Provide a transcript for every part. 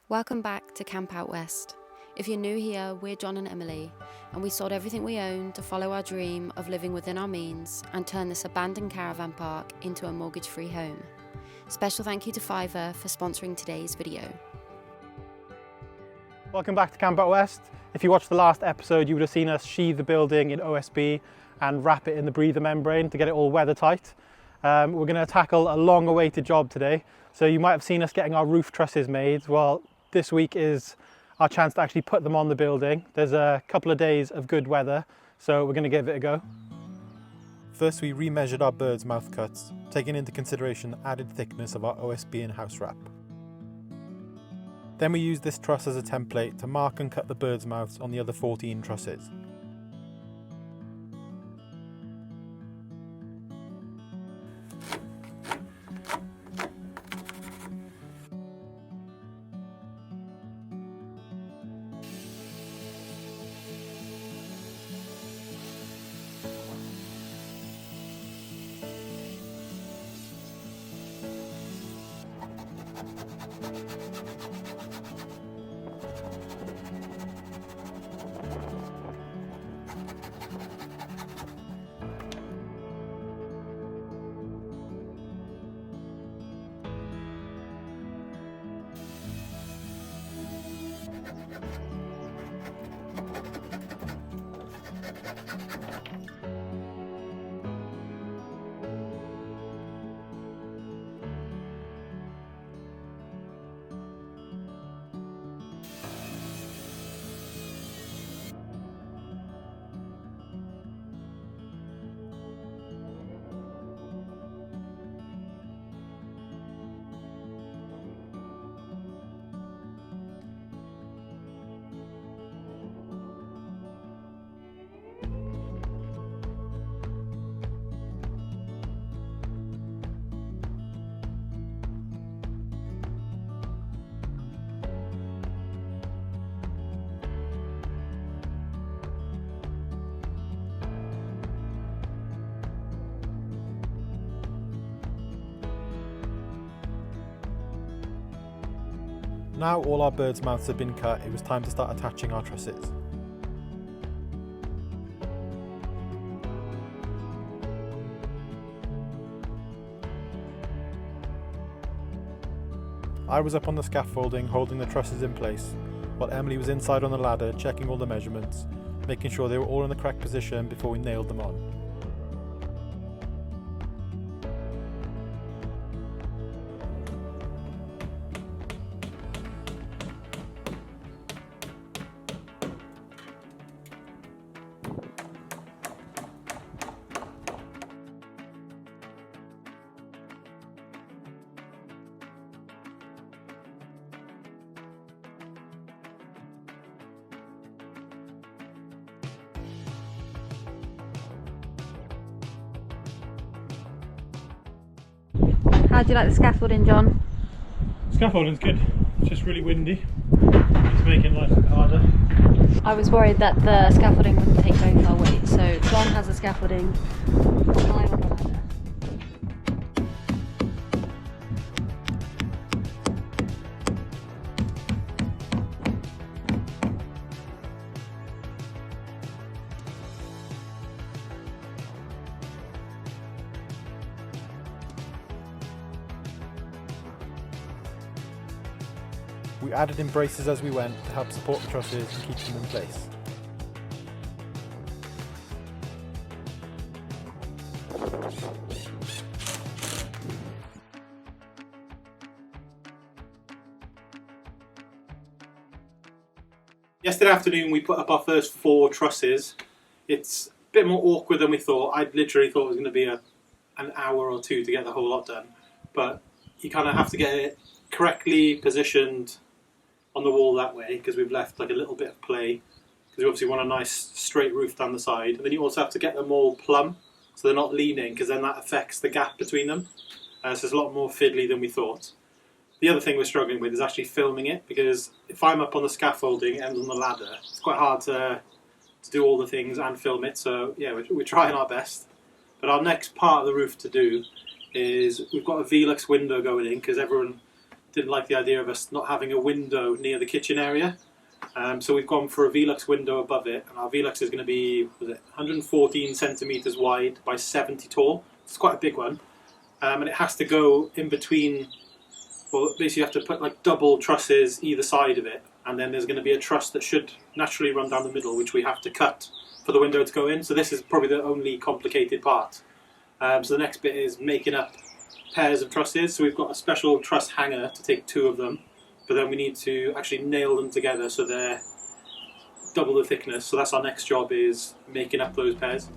Welcome back to Camp Out West. If you're new here, we're John and Emily, and we sold everything we own to follow our dream of living within our means and turn this abandoned caravan park into a mortgage-free home. Special thank you to Fiverr for sponsoring today's video. Welcome back to Camp Out West. If you watched the last episode, you would have seen us sheathe the building in OSB and wrap it in the breather membrane to get it all weather tight. We're going to tackle a long awaited job today. So you might have seen us getting our roof trusses made. Well, this week is our chance to actually put them on the building. There's a couple of days of good weather, so we're going to give it a go. First, we remeasured our bird's mouth cuts, taking into consideration the added thickness of our OSB and house wrap. Then we used this truss as a template to mark and cut the bird's mouths on the other 14 trusses. Now all our birds' mouths have been cut, it was time to start attaching our trusses. I was up on the scaffolding holding the trusses in place, while Emily was inside on the ladder checking all the measurements, making sure they were all in the correct position before we nailed them on. How do you like the scaffolding, John? Scaffolding's good, it's just really windy. It's making life harder. I was worried that the scaffolding wouldn't take both our weight, so John has the scaffolding, I'm on the ladder. We added in braces as we went to help support the trusses and keep them in place. Yesterday afternoon we put up our first 4 trusses. It's a bit more awkward than we thought. I literally thought it was going to be an hour or 2 to get the whole lot done, but you kind of have to get it correctly positioned on the wall that way, because we've left like a little bit of play, because we obviously want a nice straight roof down the side, and then you also have to get them all plumb so they're not leaning, because then that affects the gap between them. So it's a lot more fiddly than we thought. The other thing we're struggling with is actually filming it, because if I'm up on the scaffolding and on the ladder, it's quite hard to do all the things and film it, so yeah, we're trying our best. But our next part of the roof to do is we've got a Velux window going in, because everyone didn't like the idea of us not having a window near the kitchen area. So we've gone for a Velux window above it, and our Velux is going to be 114 centimetres wide by 70 tall. It's quite a big one, and it has to go in between. Well, basically you have to put like double trusses either side of it, and then there's going to be a truss that should naturally run down the middle, which we have to cut for the window to go in. So this is probably the only complicated part. So the next bit is making up pairs of trusses. So we've got a special truss hanger to take 2 of them, but then we need to actually nail them together so they're double the thickness. So that's our next job, is making up those pairs.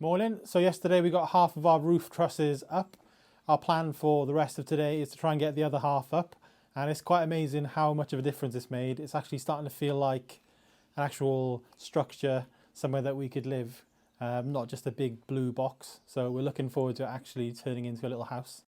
Morning. So yesterday we got half of our roof trusses up. Our plan for the rest of today is to try and get the other half up, and it's quite amazing how much of a difference it's made. It's actually starting to feel like an actual structure, somewhere that we could live, not just a big blue box. So we're looking forward to actually turning into a little house.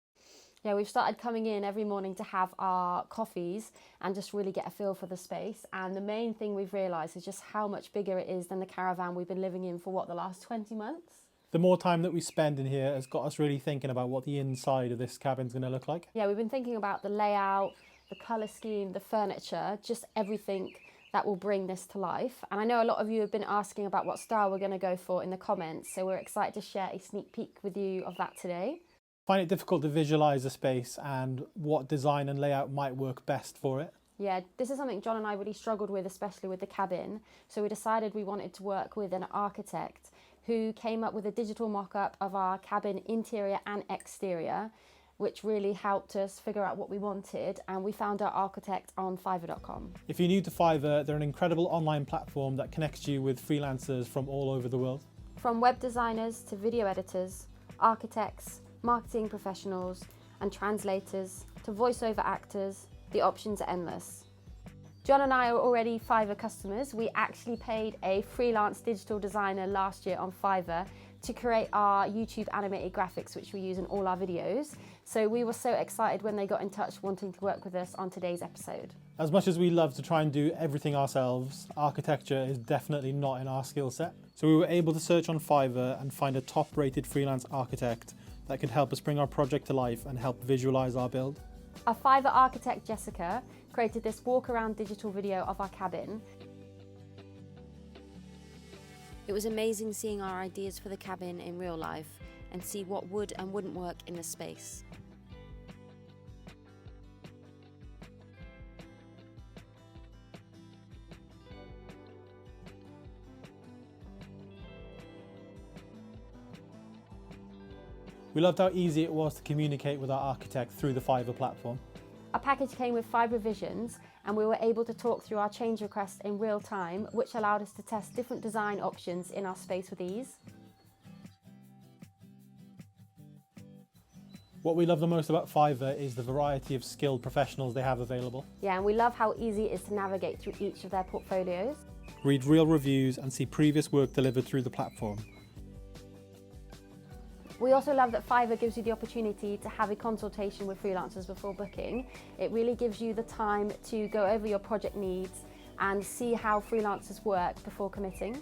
Yeah, we've started coming in every morning to have our coffees and just really get a feel for the space. And the main thing we've realised is just how much bigger it is than the caravan we've been living in for, the last 20 months? The more time that we spend in here has got us really thinking about what the inside of this cabin's going to look like. Yeah, we've been thinking about the layout, the colour scheme, the furniture, just everything that will bring this to life. And I know a lot of you have been asking about what style we're going to go for in the comments, so we're excited to share a sneak peek with you of that today. I find it difficult to visualise the space and what design and layout might work best for it. Yeah, this is something John and I really struggled with, especially with the cabin. So we decided we wanted to work with an architect who came up with a digital mock-up of our cabin interior and exterior, which really helped us figure out what we wanted, and we found our architect on Fiverr.com. If you're new to Fiverr, they're an incredible online platform that connects you with freelancers from all over the world. From web designers to video editors, architects, marketing professionals and translators to voiceover actors, the options are endless. John and I are already Fiverr customers. We actually paid a freelance digital designer last year on Fiverr to create our YouTube animated graphics, which we use in all our videos. So we were so excited when they got in touch wanting to work with us on today's episode. As much as we love to try and do everything ourselves, architecture is definitely not in our skill set. So we were able to search on Fiverr and find a top-rated freelance architect that could help us bring our project to life and help visualize our build. Our Fiverr architect, Jessica, created this walk-around digital video of our cabin. It was amazing seeing our ideas for the cabin in real life and see what would and wouldn't work in the space. We loved how easy it was to communicate with our architect through the Fiverr platform. Our package came with 5 revisions and we were able to talk through our change requests in real time, which allowed us to test different design options in our space with ease. What we love the most about Fiverr is the variety of skilled professionals they have available. Yeah, and we love how easy it is to navigate through each of their portfolios. Read real reviews and see previous work delivered through the platform. We also love that Fiverr gives you the opportunity to have a consultation with freelancers before booking. It really gives you the time to go over your project needs and see how freelancers work before committing.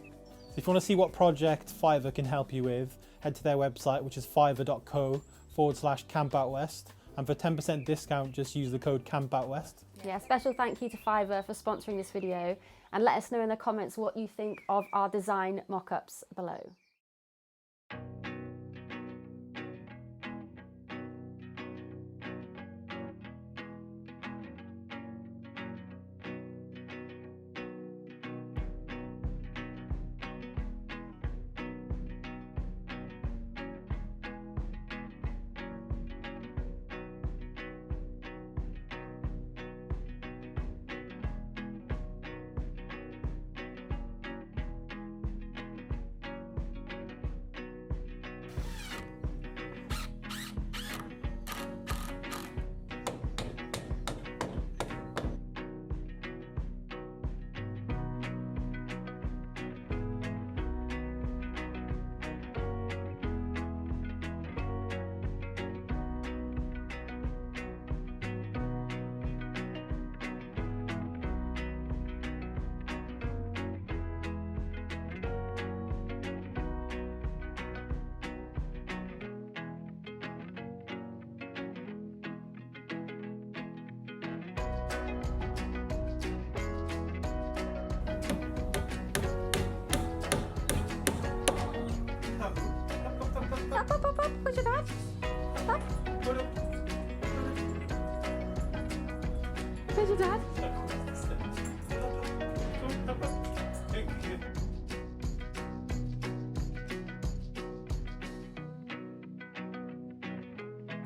If you want to see what project Fiverr can help you with, head to their website, which is fiverr.co/CampoutWest, and for 10% discount, just use the code CampoutWest. Yeah, special thank you to Fiverr for sponsoring this video, and let us know in the comments what you think of our design mock-ups below. Up, where's your dad? Up. Where's your dad?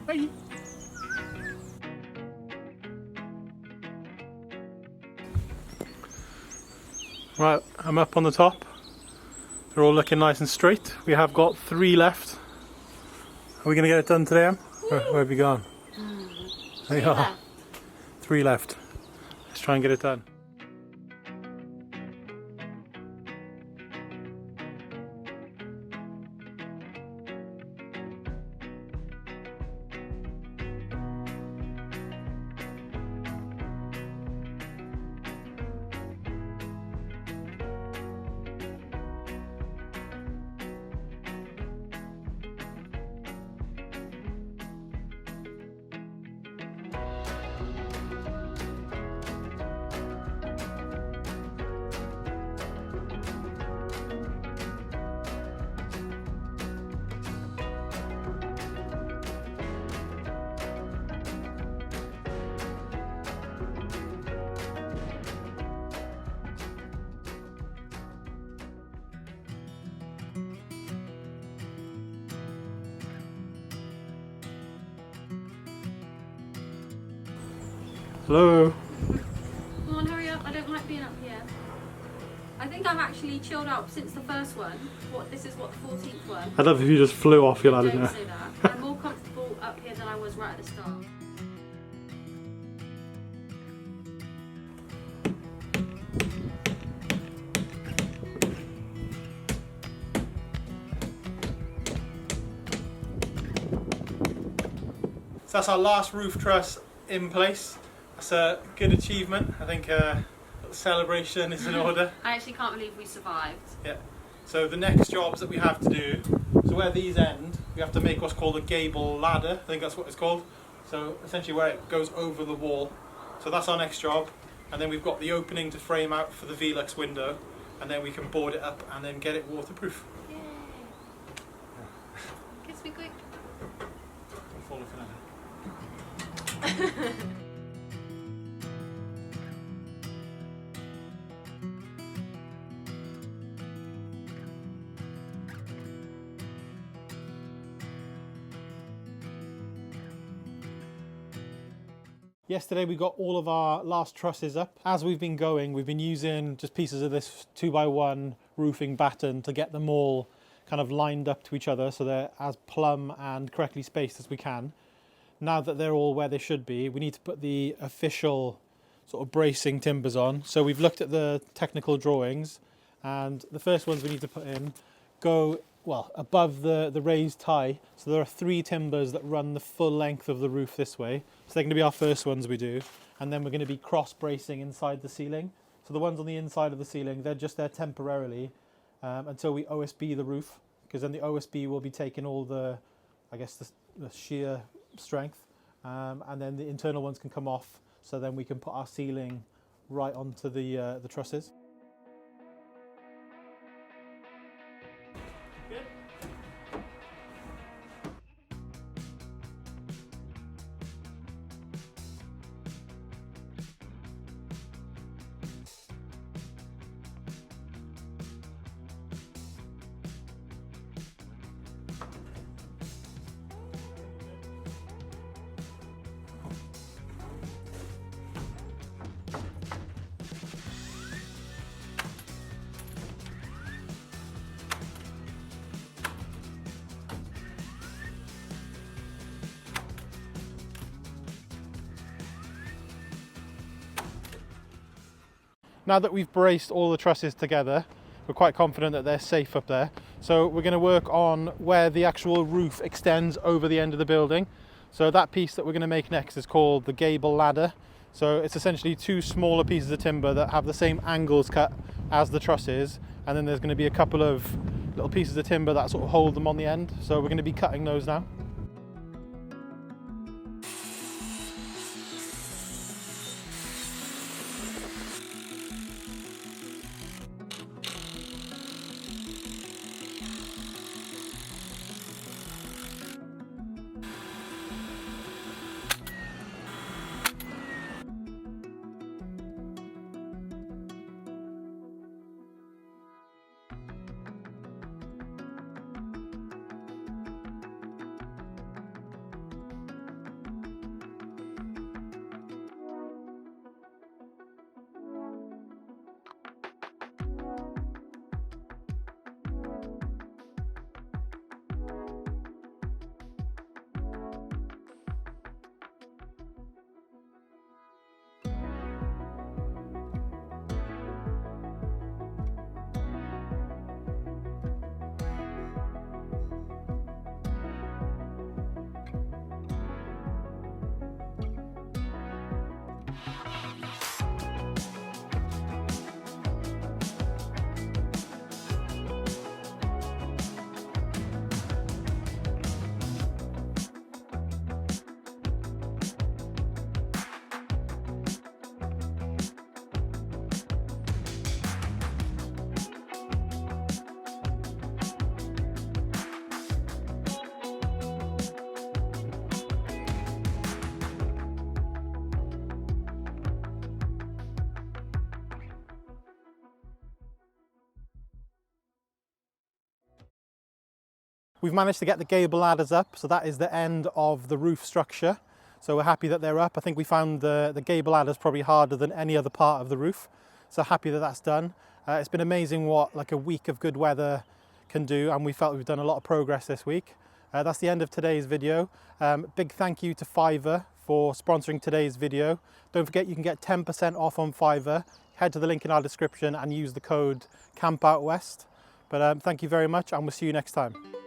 Hey. Right, I'm up on the top. They're all looking nice and straight. We have got 3 left. Are we going to get it done today, Em? Where have you gone? There you are. 3 left. Let's try and get it done. Hello. Come on, hurry up. I don't like being up here. I think I've actually chilled out since the first one. This is what, the 14th one? I'd love if you just flew off your ladder now. Don't say that. I'm more comfortable up here than I was right at the start. that's our last roof truss in place. That's a good achievement. I think a little celebration is in order. I actually can't believe we survived. Yeah. So the next jobs that we have to do, so where these end, we have to make what's called a gable ladder. I think that's what it's called. So essentially where it goes over the wall. So that's our next job. And then we've got the opening to frame out for the Velux window. And then we can board it up and then get it waterproof. Yay. Kiss me quick. Don't fall off another. Yesterday we got all of our last trusses up. As we've been going, we've been using just pieces of this 2x1 roofing batten to get them all kind of lined up to each other so they're as plumb and correctly spaced as we can. Now that they're all where they should be, we need to put the official sort of bracing timbers on. So we've looked at the technical drawings, and the first ones we need to put in go well above the raised tie. So there are 3 timbers that run the full length of the roof this way. So they're going to be our first ones we do, and then we're going to be cross bracing inside the ceiling. So the ones on the inside of the ceiling, they're just there temporarily until we OSB the roof, because then the OSB will be taking all the, I guess, the shear strength, and then the internal ones can come off, so then we can put our ceiling right onto the trusses. Now that we've braced all the trusses together, we're quite confident that they're safe up there. So we're going to work on where the actual roof extends over the end of the building. So that piece that we're going to make next is called the gable ladder. So it's essentially 2 smaller pieces of timber that have the same angles cut as the trusses, and then there's going to be a couple of little pieces of timber that sort of hold them on the end. So we're going to be cutting those now. We've managed to get the gable ladders up, so that is the end of the roof structure. So we're happy that they're up. I think we found the gable ladders probably harder than any other part of the roof. So happy that that's done. It's been amazing what like a week of good weather can do, and we felt we've done a lot of progress this week. That's the end of today's video. Big thank you to Fiverr for sponsoring today's video. Don't forget you can get 10% off on Fiverr. Head to the link in our description and use the code CampoutWest. But thank you very much, and we'll see you next time.